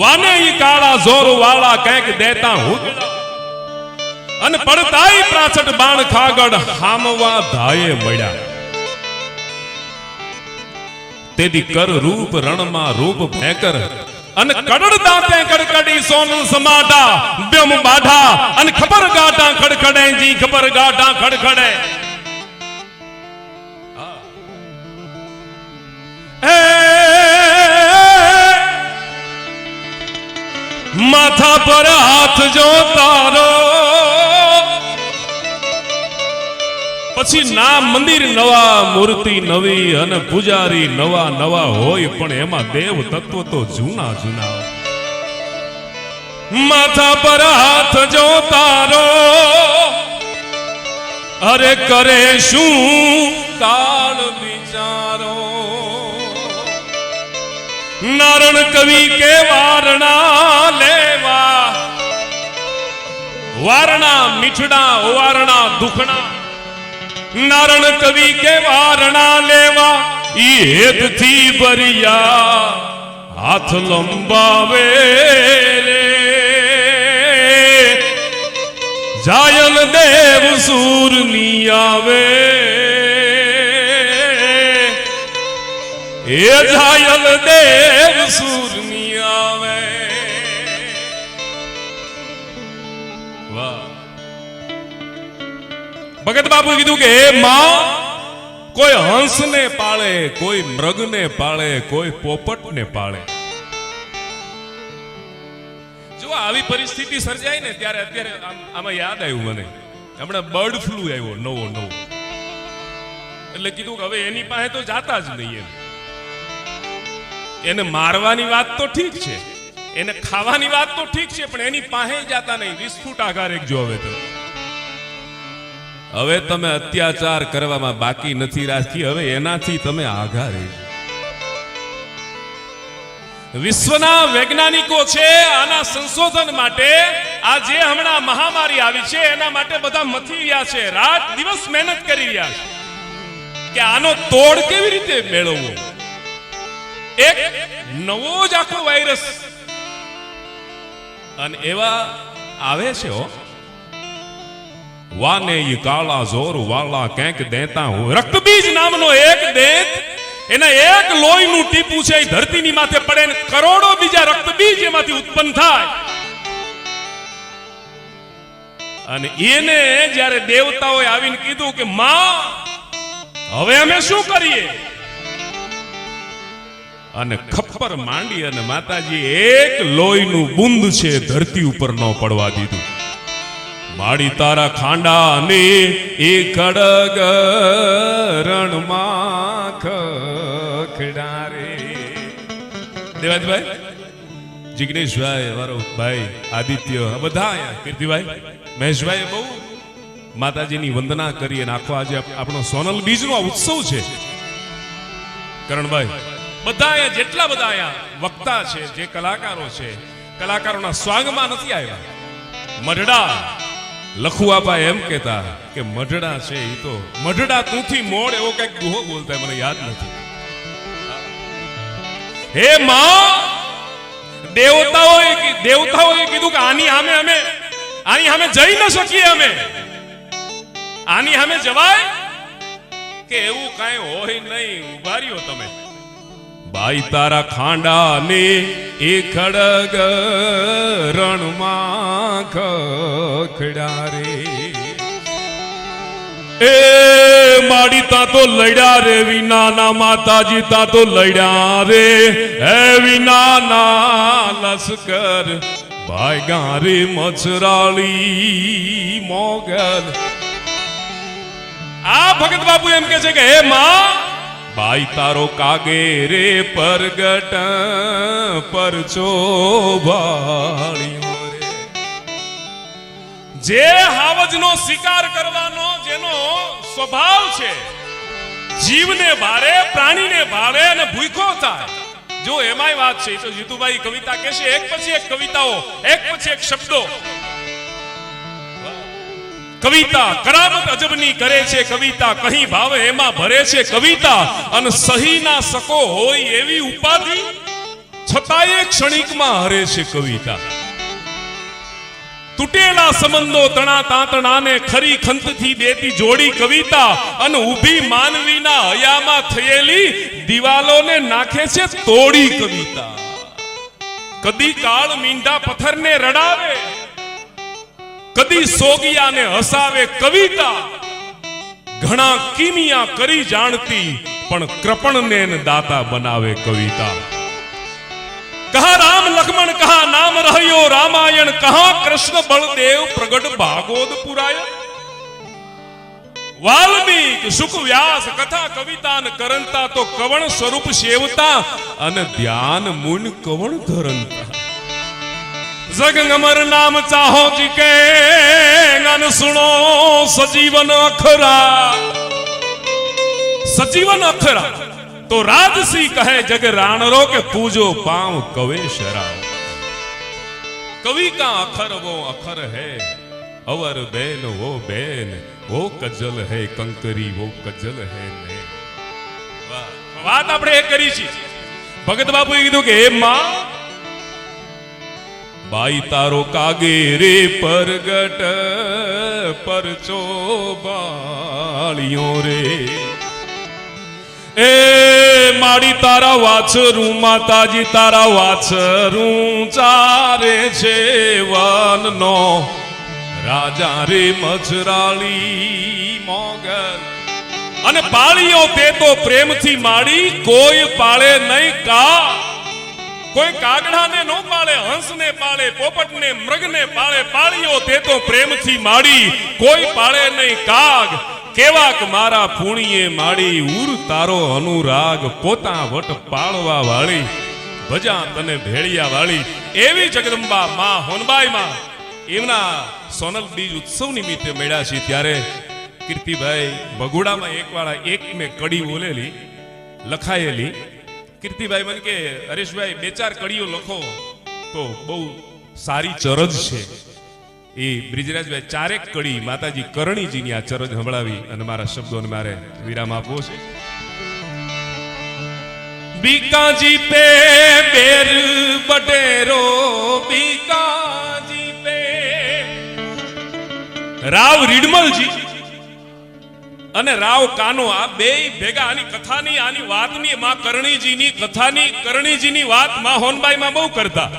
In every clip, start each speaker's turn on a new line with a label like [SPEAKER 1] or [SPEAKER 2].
[SPEAKER 1] वाने ई काला जोर वाला कैक देता हूं अन पड़ताई प्राचट बाण खागड़ हामवा धाये मड्या तेदी कर रूप रणमा रूप भयंकर अन कड़ड़ दाते कड़कड़ी सोन समाडा ब्यम बाधा अन खबर गाटा खड़खड़े जी खबर गाटा खड़खड़े माथा पर हाथ जो तारो પછી ના મંદિર નવા મૂર્તિ નવી અને પૂજારી નવા નવા હોય પણ એમાં દેવ તત્વ તો જૂના જૂના માથા પર હાથ જો તારો અરે કરે શું કાળ વિચારો નારણ કવિ કે વારણા લેવા વારણા મીઠડા વારણા દુખણા नारण कवि के वारणा लेवा हेत थी बरिया हाथ लंबावे रे जायल देव सूर नी आवे ए जायल देव सूर नी आवे वाह भगत बापू कीधु के मां कोई हंस ने पाले कोई मृग ने पाले कोई पोपट ने पाले जो આવી પરિસ્થિતિ સર્જાય ને ત્યારે અત્યારે આમાં યાદ આવ્યું મને હમણાં બર્ડ ફ્લુ આવ્યો નવો એટલે કીધું કે હવે એની પાસે તો જાતા જ નહીં એને મારવાની વાત તો ઠીક છે એને ખાવાની વાત તો ઠીક છે પણ એની પાસે જાતા નહીં વિસ્ફોટ આઘાર એક જો હવે તમે અત્યાચાર કરવામાં બાકી નથી રાખી હવે એનાથી તમે આઘારે વિશ્વના વૈજ્ઞાનિકો છે આના સંશોધન માટે આ જે હમણાં મહામારી આવી છે એના માટે બધા મથી રહ્યા છે રાત દિવસ મહેનત કરી રહ્યા છે કે આનો તોડ કેવી રીતે મેળવવો એક નવો જ આખો વાયરસ અને એવા આવે છે वाने ये काला जोर वाला कैंक देता हूं रक्तबीज नामनो एक देत एना एक लोहीनु टीपू छे धरतीनी माथे पड़े ने करोड़ों बीजा रक्तबीज एमांथी उत्पन्न थाय अने एने ज्यारे देवताओए आवीने कीधुं के मां हवे अमे शुं करीए अने खप्पर मांडी अने माताजी एक लोहीनु बूंद छे धरती उपर न पड़वा दीधुं माड़ी तारा खांडा ने ए खड़ग रणमा खड़ारे देवाज भाई जिग्नेश भाई वारो भाई आदित्य बधा आया कीर्ति भाई महेश भाई बहु माताजी नी वंदना करी अने आखो आज आपणो सोनल बीज नो उत्सव छे करण भाई बधा आया जेटला बधा आया वक्ता छे जे कलाकारो छे कलाकारोना स्वागमा नथी आव्या मढड़ा लखुआबा एम कहता कि मढड़ा छे ई तो मढड़ा तूथी मोड़ एवो कईक गुहो बोलता है मने याद नहीं हे मां देवताओए कीधुं कि आनी हमें जई न सकीए हमें आनी हमें जवाय के एवं काई होय नहीं उभा रह्यो तमे भाई तारा खांडा ने ए खड़ग रणमा खड़ारे ए माड़ी ता तो लड़ा रे विना ना माताजी ता तो लड़ा रे ए विना ना लश्कर भाई गारे मछराली मोगल आ भगत बाबू एम कहे के हे मां भाई तारो कागे रे परगट पर चोबाळियो रे जे हावजनो शिकार करवानो जेनो स्वभाव छे जीवने भारे प्राणीने भावे अने भूखो थाय जो एमाय वात छे तो जीतुभाई कविता कहेशे एक पछी एक कविताओ एक पछी एक शब्दो कविता करामत अजबनी करे छे कविता कहीं भावे एमा भरे छे कविता अन सही ना सको होय एवी उपाधि છતાંય ક્ષણિકમાં હરે છે કવિતા. તૂટેલા સંબંધો તણા તાંતણાને ખરી ખંતથી દેતી જોડી કવિતા અને ઊભી માનવીના હયામાં થયેલી દિવાલોને નાખે છે તોડી કવિતા. કદી કાળ મીંઢા પથ્થરને રડાવે, કદી સોગિયાને હસાવે કવિતા. ઘણા કિમિયા કરી જાણતી પણ કૃપણને દાતા બનાવે કવિતા. કહા રામ લક્ષ્મણ કહા નામ રહ્યો રામાયણ, કહા કૃષ્ણ બળદેવ પ્રગટ ભાગવત પુરાય. વાલ્મીક સુખ વ્યાસ કથા કવિતા ન કરંતા તો કવણ સ્વરૂપ સેવતા અને ધ્યાન મુન કવણ ધરંતા. જગ અમર નામ ચાહો જી કે ગન સુનો સજીવન અખરા. સજીવન અખરા तो राजसी कहे जग राणरो के पूजो पांव कवे शराव. कवि का अखर वो अखर है, अवर बैन वो बैन, वो कजल है कंकरी वो कजल है ने. વાત આપણે એ કરી છે. ભગત બાપુએ કીધું કે હે માં, બાઈ તારો કાગે રે પરગટ પરચો બાળિયો રે. એ માડી તારા વાછરું માતાજી તારા વાછરું ચારે છે વનનો રાજા રે મજરાળી મોગલ. અને પાળીઓ તે તો પ્રેમથી માડી કોઈ પાળે નહીં કા. કોઈ કાગડાને નો પાળે, હંસને પાળે, પોપટને મૃગને પાળે. પાળીઓ તે તો પ્રેમથી માડી કોઈ પાળે નહીં કાગ. કેવાક મારા પુણ્યે માડી ઉર તારો અનુરાગ પોતા વટ પાળવા વાળી ભજા તને ભેળિયા વાળી. એવી જગદંબા માં હોનબાઈ માં એમના સોનલ બીજ ઉત્સવ નિમિત્તે મળ્યા છે. ત્યારે કીર્તિભાઈ બગુડામાં એક વાળા એક મેં કડી બોલેલી લખાયેલી. કીર્તિભાઈ મને કે હરેશભાઈ બે ચાર કડીઓ લખો તો બહુ સારી ચરજ છે. એ બ્રિજરાજભાઈ ચારેક કડી માતાજી કરણીજીની આ ચરજ સંભળાવી અને મારા શબ્દોને મારે વિરામ આપવો છે. બીકાજી પે બેર બટેરો બીકાજી પે. રાવ રીડમલજી અને રાવ કાનો આ બે ભેગા આની કથાની આની વાતની માં કરણીજીની કથાની કરણીજીની વાત માં હોનબાઈ માં બહુ કરતા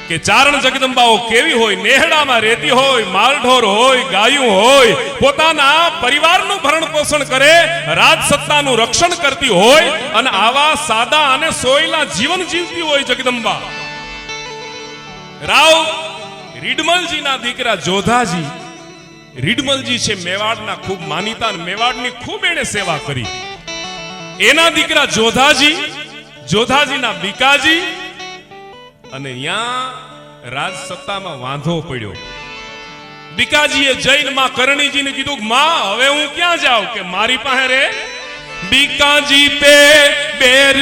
[SPEAKER 1] કે ચારણ જગદંબાઓ કેવી હોય, નેહડામાં રહેતી હોય, માલઢોર હોય, ગાયું હોય, પોતાના પરિવારનું ભરણ પોષણ કરે, રાજસત્તાનું રક્ષણ કરતી હોય અને આવા સાદા અને સોયલા જીવન જીવતી હોય જગદંબા. રાવ રીડમલજીના દીકરા જોધાજી. રીડમલજી છે મેવાડના ખૂબ માનીતા, મેવાડની ખૂબ એને સેવા કરી. એના દીકરા જોધાજી, જોધાજીના બીકાજી. અને ત્યાં રાજસત્તામાં વાંધો પડ્યો. બીકાજીએ જઈને માં કરણીજીને કીધું માં હવે હું ક્યાં જાઉં કે મારી પાસે રે. બીકાજી પે બેર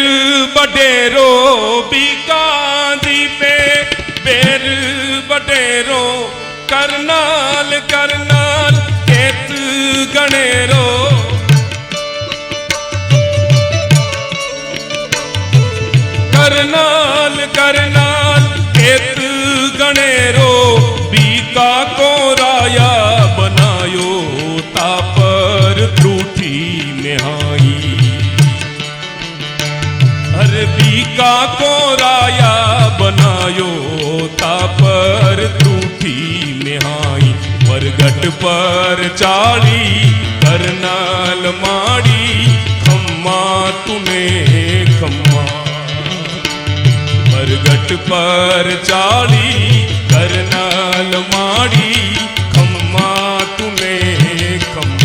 [SPEAKER 1] બટેરો બીકાજી પે બેર બટેરો કરનાલ કરનાલ કેત ગણેરો. करनाल करनाल केत गणेरो बीका को राया बनायो तापर त्रुठी मेहाई. अरे बीका को राया बनायो तापर त्रुठी मेहाई. वरगट पर चाली करनाल माड़ी खम्मा तूने खम्मा. परगट पर चाली करनाल माड़ी खम्मा तूने खम्मा.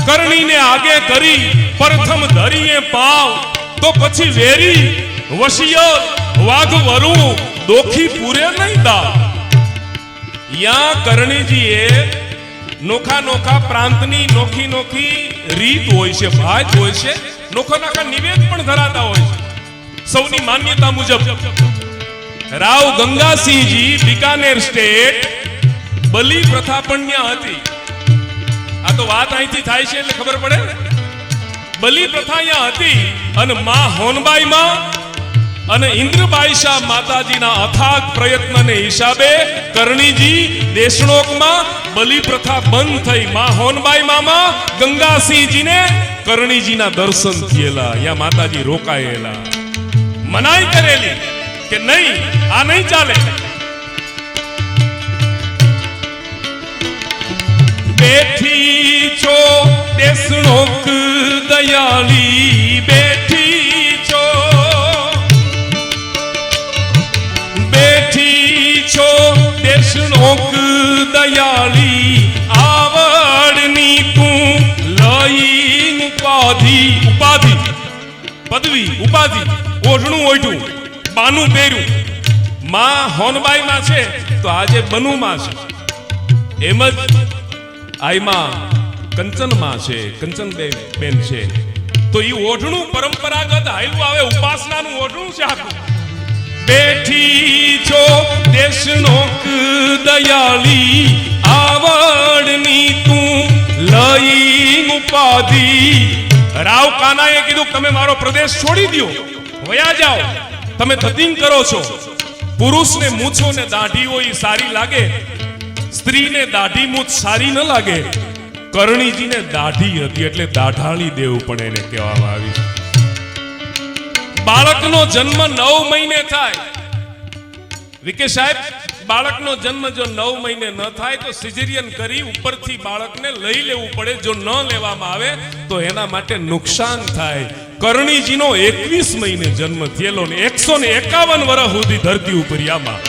[SPEAKER 1] કરણીને આગે કરી પ્રથમ ધરીએ પાવ તો પછી વેરી વસિયત વાઘ વરુ દોખી પૂરે નહીં દા યા કરણીજીએ નોખા નોખા પ્રાંતની નોખી નોખી રીત હોય છે, ભાત હોય છે, નોખા નોખા નિવેદ પણ ધરાતા હોય છે. સૌની માન્યતા મુજબ રાવ ગંગાસિંહજી બિકાનેર સ્ટેટ બલિ પ્રથા પણ ત્યાં હતી. આ તો વાત અહીંથી થાય છે એટલે ખબર પડે ને. બલિ પ્રથા ત્યાં હતી અને માં હોનબાઈ માં અને ઇન્દ્રબાઈ શાહ માતાજીના અથાગ પ્રયત્નને હિસાબે કરણીજી દેશણોકમાં બલિ પ્રથા બંધ થઈ. માં હોનબાઈ મામા ગંગાસિંહજીને કરણીજીના દર્શન થયેલા, અહીંયા માતાજી રોકાયેલા. મનાઈ કરેલી કે નહીં આ નહીં ચાલે. બેઠી છો દેશણોક દયાળી, બેઠી છો છો દેશણોક દયાળી, આવડની તું લઈ ઉપાધિ, ઉપાધિ પદવી ઉપાધિ ઓઢણું ઓઢું બાનું પહેર્યું. માં હોનબાઈ માં છે તો આજે બનુ માં છે. એમ જ આઈમાં કંચન માં છે, કંચન બેન છે. તો એ ઓઢણું પરંપરાગત હાયલું આવે, ઉપાસનાનું ઓઢણું છે આખું. બેઠી છો દેશણોક દયાળી, આવડની તું લઈ ઉપાધિ. રાવ કાનાએ કીધું તમે મારો પ્રદેશ છોડી દો, વયા જાઓ. તમે ધતિંગ કરો છો. પુરુષને મૂછો ને દાઢી હોય સારી લાગે, સ્ત્રીને દાઢી મૂછ સારી ન લાગે. કરણીજીને દાઢી હતી એટલે દાઢાળી દેવું પણ એને કહેવામાં આવી. બાળકનો જન્મ 9 મહિને થાય. વિકે સાહેબ, બાળકનો જન્મ જો 9 મહિને ન થાય તો સિઝેરિયન કરી ઉપરથી બાળકને લઈ લેવું પડે. જો ન લેવામાં આવે તો એના માટે નુકસાન થાય. કરણીજીનો 21 મહિને જન્મ થયેલો ને 151 વર્ષ સુધી ધરતી ઉપર આમાં